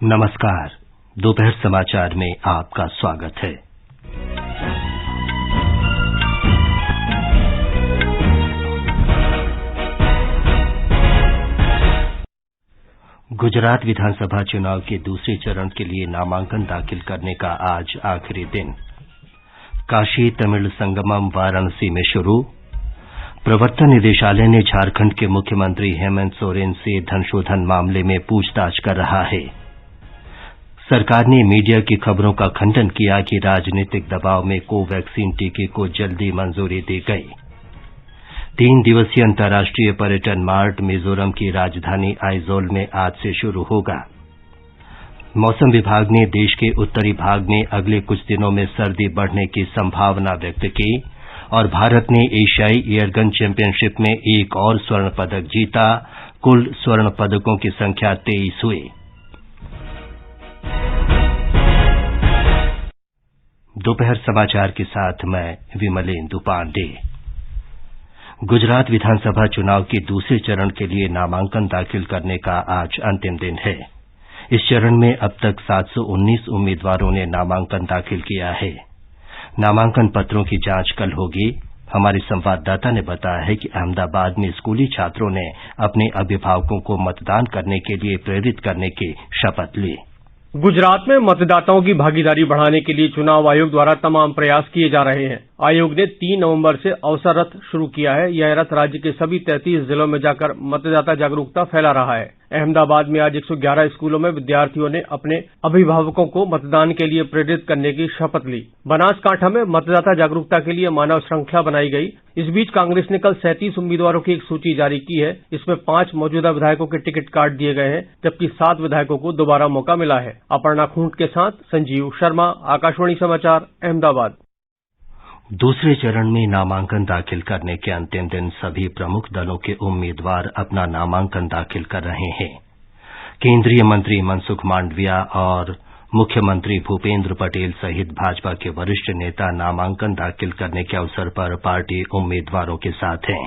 नमस्कार। दोपहर समाचार में आपका स्वागत है। गुजरात विधानसभा चुनाव के दूसरे चरण के लिए नामांकन दाखिल करने का आज आखिरी दिन। काशी तमिल संगमम वाराणसी में शुरू। प्रवर्तन निदेशालय ने झारखंड के मुख्यमंत्री हेमंत सोरेन से धनशोधन मामले में पूछताछ कर रहा है। सरकार ने मीडिया की खबरों का खंडन किया कि राजनीतिक दबाव में कोवैक्सीन टीके को जल्दी मंजूरी दी गई। 3 दिवसीय अंतर्राष्ट्रीय पर्यटन मार्ट मिजोरम की राजधानी आइजोल में आज से शुरू होगा। मौसम विभाग ने देश के उत्तरी भाग में अगले कुछ दिनों में सर्दी बढ़ने की संभावना व्यक्त की और भारत ने एशियाई एयरगन चैंपियनशिप में एक और स्वर्ण पदक जीता। कुल स्वर्ण पदकों की संख्या 23 हुई। दोपहर समाचार के साथ मैं विमलेंदु पांडे। गुजरात विधानसभा चुनाव के दूसरे चरण के लिए नामांकन दाखिल करने का आज अंतिम दिन है। इस चरण में अब तक 719 उम्मीदवारों ने नामांकन दाखिल किया है। नामांकन पत्रों की जांच कल होगी। हमारे संवाददाता ने बताया है कि अहमदाबाद में स्कूली छात्रों ने अपने अभिभावकों को मतदान करने के लिए प्रेरित करने की शपथ ली। गुजरात में मतदाताओं की भागीदारी बढ़ाने के लिए चुनाव आयोग द्वारा तमाम प्रयास किए जा रहे हैं। आयोग ने 3 नवंबर से अवसर रथ शुरू किया है। यह रथ राज्य के सभी 33 जिलों में जाकर मतदाता जागरूकता फैला रहा है। अहमदाबाद में आज 111 स्कूलों में विद्यार्थियों ने अपने अभिभावकों को मतदान के लिए प्रेरित करने की शपथ ली। बनासकांठा में मतदाता जागरूकता के लिए मानव श्रृंखला बनाई गई। इस बीच कांग्रेस ने कल 37 उम्मीदवारों की एक सूची जारी की है। इसमें 5 मौजूदा विधायकों के टिकट काट दिए गए हैं, जबकि 7 विधायकों को दोबारा मौका मिला है। अपर्णा खूंट के साथ संजीव शर्मा, आकाशवाणी समाचार, अहमदाबाद। दूसरे चरण में नामांकन दाखिल करने के अंतिम दिन सभी प्रमुख दलों के उम्मीदवार अपना नामांकन दाखिल कर रहे हैं। केंद्रीय मंत्री मनसुख मांडविया और मुख्यमंत्री भूपेंद्र पटेल सहित भाजपा के वरिष्ठ नेता नामांकन दाखिल करने के अवसर पर पार्टी उम्मीदवारों के साथ हैं।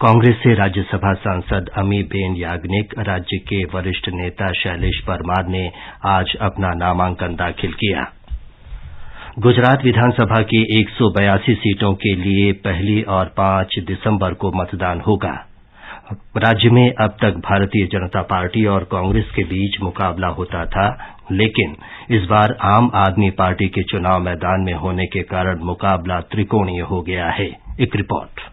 कांग्रेस से राज्यसभा सांसद अमीबेन याग्निक, राज्य के वरिष्ठ नेता शैलेश परमार ने आज अपना नामांकन दाखिल किया। गुजरात विधानसभा की 182 सीटों के लिए 1 और 5 दिसंबर को मतदान होगा। राज्य में अब तक भारतीय जनता पार्टी और कांग्रेस के बीच मुकाबला होता था, लेकिन इस बार आम आदमी पार्टी के चुनाव मैदान में होने के कारण मुकाबला त्रिकोणीय हो गया है। एक रिपोर्ट।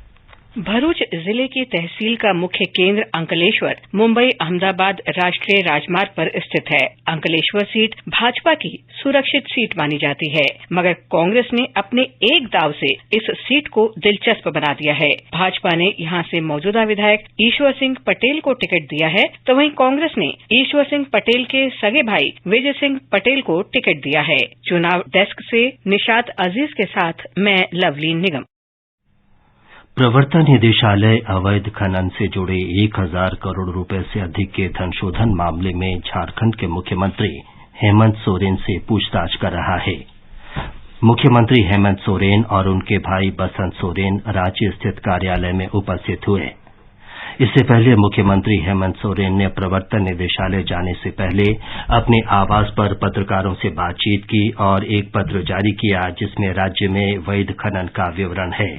भरूच जिले की तहसील का मुख्य केंद्र अंकलेश्वर मुंबई अहमदाबाद राष्ट्रीय राजमार्ग पर स्थित है। अंकलेश्वर सीट भाजपा की सुरक्षित सीट मानी जाती है, मगर कांग्रेस ने अपने एक दाव से इस सीट को दिलचस्प बना दिया है। भाजपा ने यहां से मौजूदा विधायक ईश्वर सिंह पटेल को टिकट दिया है, तो वहीं कांग्रेस ने ईश्वर सिंह पटेल के सगे भाई विजय सिंह पटेल को टिकट दिया है। चुनाव डेस्क से निशात अजीज के साथ मैं लवलीन निगम। प्रवर्तन निदेशालय अवैध खनन से जुड़े 1000 करोड़ रुपए से अधिक के धनशोधन मामले में झारखंड के मुख्यमंत्री हेमंत सोरेन से पूछताछ कर रहा है। मुख्यमंत्री हेमंत सोरेन और उनके भाई बसंत सोरेन रांची स्थित कार्यालय में उपस्थित हुए। इससे पहले मुख्यमंत्री हेमंत सोरेन ने प्रवर्तन निदेशालय जाने से पहले अपने आवास पर पत्रकारों से बातचीत की और एक पत्र जारी किया, जिसमें राज्य में वैध खनन का विवरण है।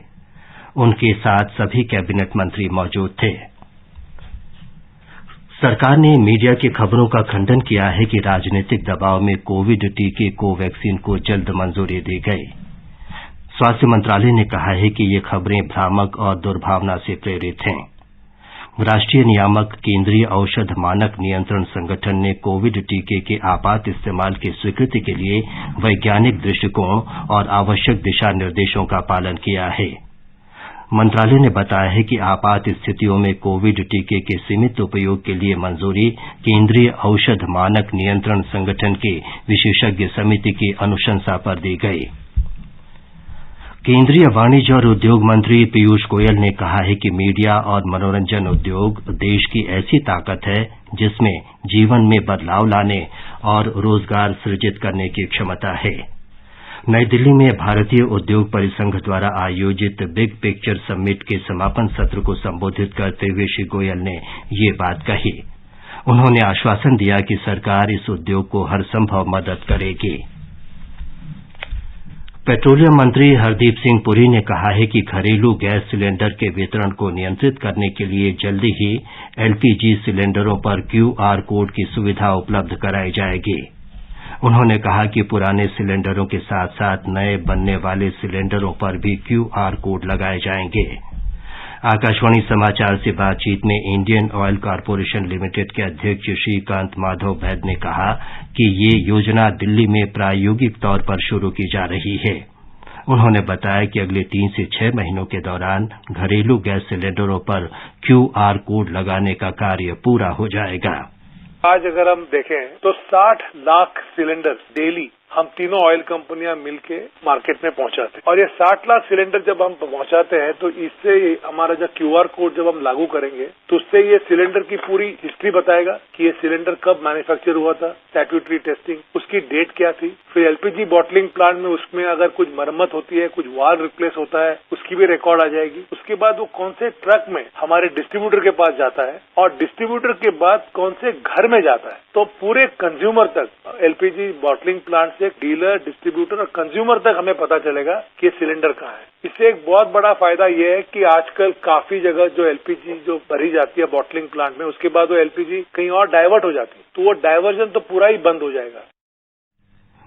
उनके साथ सभी कैबिनेट मंत्री मौजूद थे। सरकार ने मीडिया की खबरों का खंडन किया है कि राजनीतिक दबाव में कोविड टीके कोवैक्सीन को जल्द मंजूरी दी गई। स्वास्थ्य मंत्रालय ने कहा है कि ये खबरें भ्रामक और दुर्भावना से प्रेरित हैं। राष्ट्रीय नियामक केंद्रीय औषध मानक नियंत्रण संगठन ने कोविड टीके के आपात इस्तेमाल की स्वीकृति के लिए वैज्ञानिक दृष्टिकोण और आवश्यक दिशा निर्देशों का पालन किया है। मंत्रालय ने बताया है कि आपात स्थितियों में कोविड टीके के सीमित उपयोग के लिए मंजूरी केंद्रीय औषध मानक नियंत्रण संगठन की विशेषज्ञ समिति की अनुशंसा पर दी गई। केंद्रीय वाणिज्य और उद्योग मंत्री पीयूष गोयल ने कहा है कि मीडिया और मनोरंजन उद्योग देश की ऐसी ताकत है जिसमें जीवन में बदलाव लाने और रोजगार सृजित करने की क्षमता है। नई दिल्ली में भारतीय उद्योग परिसंघ द्वारा आयोजित बिग पिक्चर समिट के समापन सत्र को संबोधित करते हुए श्री गोयल ने ये बात कही। उन्होंने आश्वासन दिया कि सरकार इस उद्योग को हर संभव मदद करेगी। पेट्रोलियम मंत्री हरदीप सिंह पुरी ने कहा है कि घरेलू गैस सिलेंडर के वितरण को नियंत्रित करने के लिए जल्दी ही एलपीजी सिलेंडरों पर क्यूआर कोड की सुविधा उपलब्ध कराई जाएगी। उन्होंने कहा कि पुराने सिलेंडरों के साथ साथ नए बनने वाले सिलेंडरों पर भी क्यूआर कोड लगाए जाएंगे। आकाशवाणी समाचार से बातचीत में इंडियन ऑयल कॉरपोरेशन लिमिटेड के अध्यक्ष श्रीकांत माधव वैद ने कहा कि ये योजना दिल्ली में प्रायोगिक तौर पर शुरू की जा रही है। उन्होंने बताया कि अगले 3 से 6 महीनों के दौरान घरेलू गैस सिलेंडरों पर क्यूआर कोड लगाने का कार्य पूरा हो जाएगा। आज अगर हम देखें तो 60 लाख सिलेंडर डेली हम तीनों ऑयल कंपनियां मिलके मार्केट में पहुंचाते हैं और ये 60 लाख सिलेंडर जब हम पहुंचाते हैं तो इससे हमारा जो क्यूआर कोड जब हम लागू करेंगे तो उससे ये सिलेंडर की पूरी हिस्ट्री बताएगा कि ये सिलेंडर कब मैन्युफैक्चर हुआ था, स्टैट्यूटरी टेस्टिंग, उसकी डेट क्या थी, फिर एलपीजी बॉटलिंग प्लांट में उसमें अगर कुछ मरम्मत होती है, कुछ वाल्व रिप्लेस होता है, उसकी भी रिकॉर्ड आ जाएगी। उसके बाद वो कौन से ट्रक में हमारे डिस्ट्रीब्यूटर के पास जाता है और डिस्ट्रीब्यूटर के बाद कौन से घर में जाता है, तो पूरे कंज्यूमर तक एलपीजी बॉटलिंग प्लांट से डीलर, डिस्ट्रीब्यूटर और कंज्यूमर तक हमें पता चलेगा कि सिलेंडर कहाँ है। इससे एक बहुत बड़ा फायदा यह है कि आजकल काफी जगह जो एलपीजी जो भरी जाती है बॉटलिंग प्लांट में, उसके बाद वो एलपीजी कहीं और डाइवर्ट हो जाती है, तो वो डाइवर्जन तो पूरा ही बंद हो जाएगा।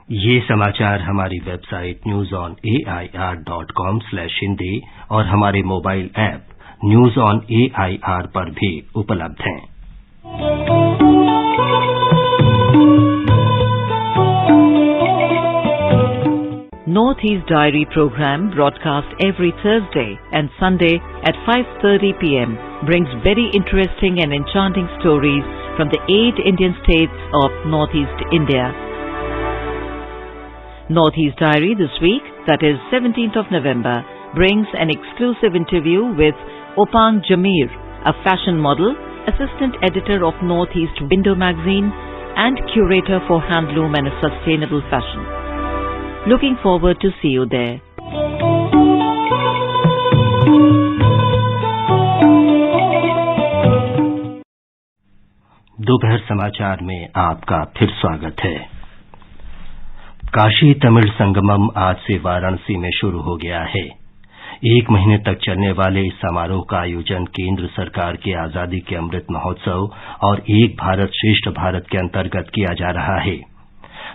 ये समाचार हमारी वेबसाइट newsonair.com/hindi और हमारे mobile app news on AIR पर भी उपलब्ध हैं। Northeast Diary program broadcast every Thursday and Sunday at 5:30 p.m. brings very interesting and enchanting stories from the 8 Indian states of Northeast India. Northeast Diary this week, that is 17th of November, brings an exclusive interview with Opang Jameer, a fashion model, assistant editor of Northeast Window magazine and curator for handloom and sustainable fashion. Looking forward to see you there. दोपहर समाचार में आपका फिर स्वागत है। काशी तमिल संगमम आज से वाराणसी में शुरू हो गया है। 1 महीने तक चलने वाले इस समारोह का आयोजन केंद्र सरकार के आजादी के अमृत महोत्सव और एक भारत श्रेष्ठ भारत के अंतर्गत किया जा रहा है।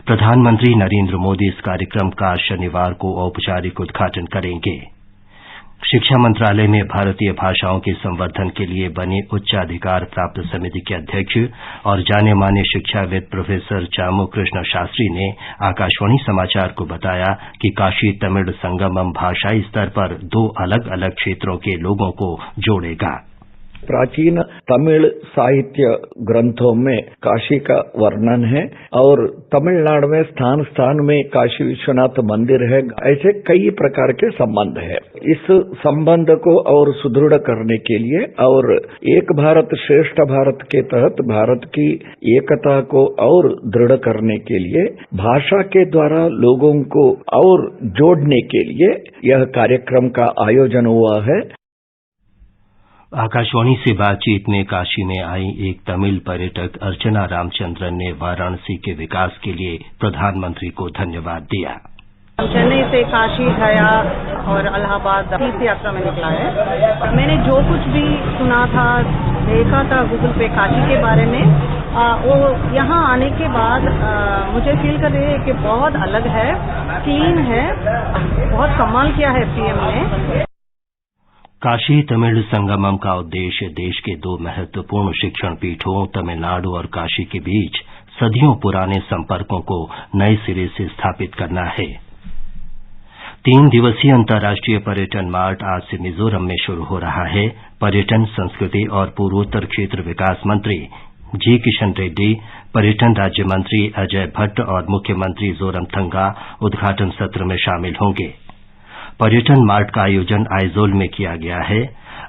प्रधानमंत्री नरेंद्र मोदी इस कार्यक्रम का शनिवार को औपचारिक उद्घाटन करेंगे। शिक्षा मंत्रालय में भारतीय भाषाओं के संवर्धन के लिए बने उच्चाधिकार प्राप्त समिति के अध्यक्ष और जाने माने शिक्षाविद प्रोफेसर चामू कृष्ण शास्त्री ने आकाशवाणी समाचार को बताया कि काशी तमिल संगमम भाषाई स्तर पर 2 अलग अलग क्षेत्रों के लोगों को जोड़ेगा। प्राचीन तमिल साहित्य ग्रंथों में काशी का वर्णन है और तमिलनाडु में स्थान स्थान में काशी विश्वनाथ मंदिर है। ऐसे कई प्रकार के संबंध है। इस संबंध को और सुदृढ़ करने के लिए और एक भारत श्रेष्ठ भारत के तहत भारत की एकता को और दृढ़ करने के लिए भाषा के द्वारा लोगों को और जोड़ने के लिए यह कार्यक्रम का आयोजन हुआ है। आकाशवाणी से बातचीत में काशी में आई एक तमिल पर्यटक अर्चना रामचंद्रन ने वाराणसी के विकास के लिए प्रधानमंत्री को धन्यवाद दिया। चेन्नई से काशी गया और इलाहाबाद तीर्थ यात्रा में निकला है। मैंने जो कुछ भी सुना था, देखा था गूगल पे काशी के बारे में, वो यहाँ आने के बाद मुझे फील कर रही है कि बहुत अलग है, क्लीन है, बहुत कमाल किया है पीएम ने। काशी तमिल संगमम का उद्देश्य देश के 2 महत्वपूर्ण शिक्षण पीठों तमिलनाडु और काशी के बीच सदियों पुराने संपर्कों को नए सिरे से स्थापित करना है। 3 दिवसीय अंतर्राष्ट्रीय पर्यटन मार्ट आज से मिजोरम में शुरू हो रहा है। पर्यटन, संस्कृति और पूर्वोत्तर क्षेत्र विकास मंत्री जी किशन रेड्डी, पर्यटन राज्य मंत्री अजय भट्ट और मुख्यमंत्री जोरमथंगा उद्घाटन सत्र में शामिल होंगे। पर्यटन मार्ट का आयोजन आइजोल में किया गया है।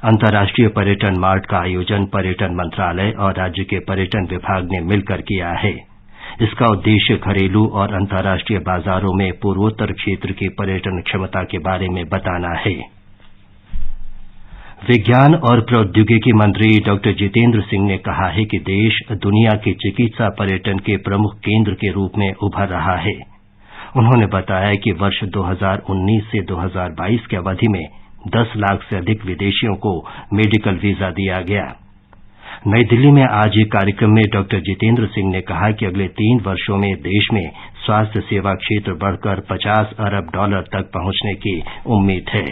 अंतर्राष्ट्रीय पर्यटन मार्ट का आयोजन पर्यटन मंत्रालय और राज्य के पर्यटन विभाग ने मिलकर किया है। इसका उद्देश्य घरेलू और अंतर्राष्ट्रीय बाजारों में पूर्वोत्तर क्षेत्र की पर्यटन क्षमता के बारे में बताना है। विज्ञान और प्रौद्योगिकी मंत्री डॉक्टर जितेंद्र सिंह ने कहा है कि देश दुनिया के चिकित्सा पर्यटन के प्रमुख केंद्र के रूप में उभर रहा है। उन्होंने बताया कि वर्ष 2019 से 2022 की अवधि में 10 लाख से अधिक विदेशियों को मेडिकल वीजा दिया गया। नई दिल्ली में आज एक कार्यक्रम में डॉक्टर जितेंद्र सिंह ने कहा कि अगले 3 वर्षों में देश में स्वास्थ्य सेवा क्षेत्र बढ़कर $50 अरब तक पहुंचने की उम्मीद है।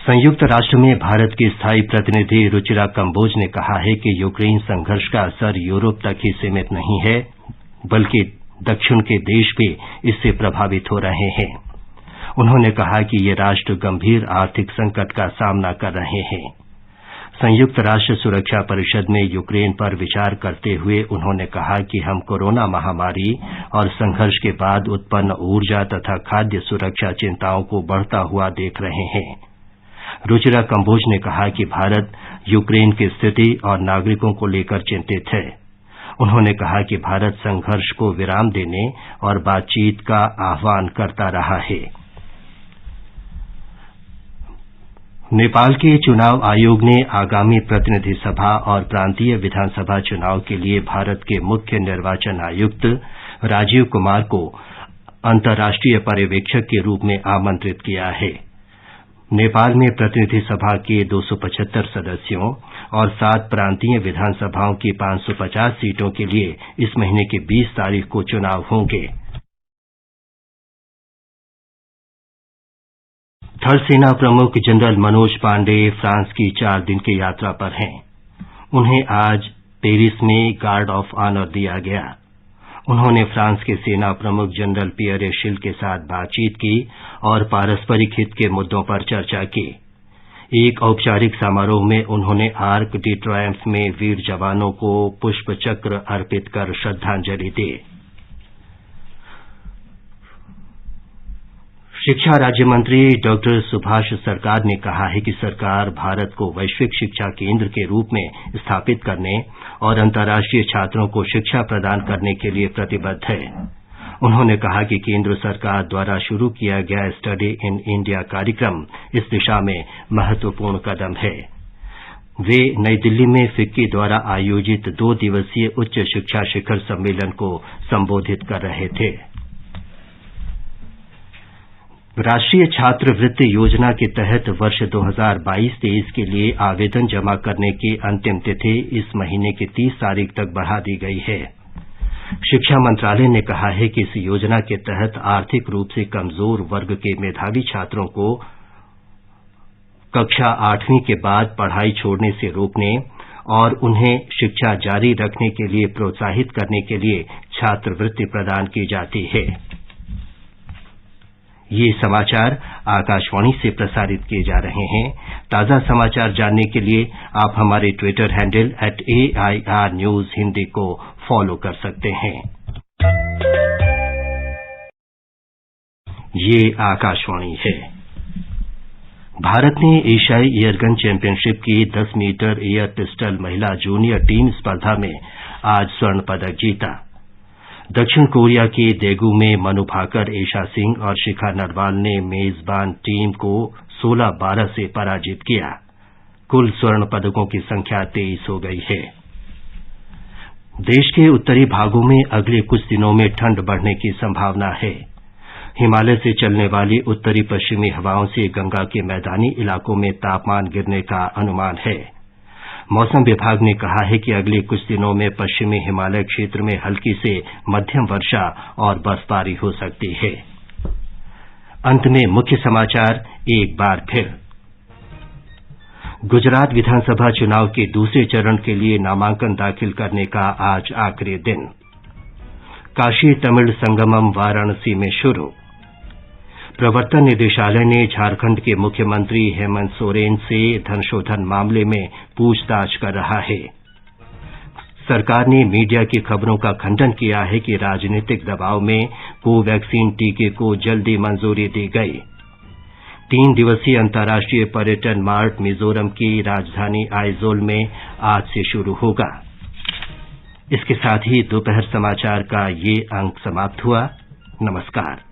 संयुक्त राष्ट्र में भारत की स्थायी प्रतिनिधि रुचिरा कंबोज ने कहा है कि यूक्रेन संघर्ष का असर यूरोप तक ही सीमित नहीं है, बल्कि दक्षिण के देश भी इससे प्रभावित हो रहे हैं। उन्होंने कहा कि ये राष्ट्र गंभीर आर्थिक संकट का सामना कर रहे हैं। संयुक्त राष्ट्र सुरक्षा परिषद में यूक्रेन पर विचार करते हुए उन्होंने कहा कि हम कोरोना महामारी और संघर्ष के बाद उत्पन्न ऊर्जा तथा खाद्य सुरक्षा चिंताओं को बढ़ता हुआ देख रहे हैं। रुचिरा कंबोज ने कहा कि भारत यूक्रेन की स्थिति और नागरिकों को लेकर चिंतित है। उन्होंने कहा कि भारत संघर्ष को विराम देने और बातचीत का आह्वान करता रहा है। नेपाल के चुनाव आयोग ने आगामी प्रतिनिधि सभा और प्रांतीय विधानसभा चुनाव के लिए भारत के मुख्य निर्वाचन आयुक्त राजीव कुमार को अंतर्राष्ट्रीय पर्यवेक्षक के रूप में आमंत्रित किया है। नेपाल में प्रतिनिधि सभा के 275 सदस्यों और 7 प्रांतीय विधानसभाओं की 550 सीटों के लिए इस महीने की 20 तारीख को चुनाव होंगे। थल सेना प्रमुख जनरल मनोज पांडे फ्रांस की 4 दिन की यात्रा पर हैं। उन्हें आज पेरिस में गार्ड ऑफ ऑनर दिया गया। उन्होंने फ्रांस के सेना प्रमुख जनरल पियर एशिल के साथ बातचीत की और पारस्परिक हित के मुद्दों पर चर्चा की। एक औपचारिक समारोह में उन्होंने आर्क डी ट्रायम्फ में वीर जवानों को पुष्प चक्र अर्पित कर श्रद्धांजलि दी। शिक्षा राज्य मंत्री डॉक्टर सुभाष सरकार ने कहा है कि सरकार भारत को वैश्विक शिक्षा केंद्र के रूप में स्थापित करने और अंतर्राष्ट्रीय छात्रों को शिक्षा प्रदान करने के लिए प्रतिबद्ध है। उन्होंने कहा कि केंद्र सरकार द्वारा शुरू किया गया स्टडी इन इंडिया कार्यक्रम इस दिशा में महत्वपूर्ण कदम है। वे नई दिल्ली में फिक्की द्वारा आयोजित 2 दिवसीय उच्च शिक्षा शिखर सम्मेलन को संबोधित कर रहे थे। राष्ट्रीय छात्रवृत्ति योजना के तहत वर्ष 2022-23 के लिए आवेदन जमा करने की अंतिम तिथि इस महीने की 30 तारीख तक बढ़ा दी गई है। शिक्षा मंत्रालय ने कहा है कि इस योजना के तहत आर्थिक रूप से कमजोर वर्ग के मेधावी छात्रों को कक्षा 8वीं के बाद पढ़ाई छोड़ने से रोकने और उन्हें शिक्षा जारी रखने के लिए प्रोत्साहित करने के लिए छात्रवृत्ति प्रदान की जाती है। ये समाचार आकाशवाणी से प्रसारित किए जा रहे हैं। ताजा समाचार जानने के लिए आप हमारे Twitter handle @AIR News Hindi को फॉलो कर सकते हैं। ये आकाशवाणी है। भारत ने एशियाई एयरगन चैंपियनशिप की 10 मीटर एयर पिस्टल महिला जूनियर टीम स्पर्धा में आज स्वर्ण पदक जीता। दक्षिण कोरिया के देगू में मनु भाकर, एशा सिंह और शिखा नरवाल ने मेजबान टीम को 16-12 से पराजित किया। कुल स्वर्ण पदकों की संख्या 23 हो गई है। देश के उत्तरी भागों में अगले कुछ दिनों में ठंड बढ़ने की संभावना है। हिमालय से चलने वाली उत्तरी पश्चिमी हवाओं से गंगा के मैदानी इलाकों में तापमान गिरने का अनुमान है। मौसम विभाग ने कहा है कि अगले कुछ दिनों में पश्चिमी हिमालय क्षेत्र में हल्की से मध्यम वर्षा और बर्फबारी हो सकती है। अंत में मुख्य समाचार एक बार फिर। गुजरात विधानसभा चुनाव के दूसरे चरण के लिए नामांकन दाखिल करने का आज आखिरी दिन। काशी तमिल संगमम वाराणसी में शुरू। प्रवर्तन निदेशालय ने झारखंड के मुख्यमंत्री हेमंत सोरेन से धनशोधन मामले में पूछताछ कर रहा है। सरकार ने मीडिया की खबरों का खंडन किया है कि राजनीतिक दबाव में कोवैक्सीन टीके को जल्दी मंजूरी दी गई। 3 दिवसीय अंतर्राष्ट्रीय पर्यटन मार्ट मिजोरम की राजधानी आइजोल में आज से शुरू होगा। इसके साथ ही दोपहर समाचार का ये अंक समाप्त हुआ। नमस्कार।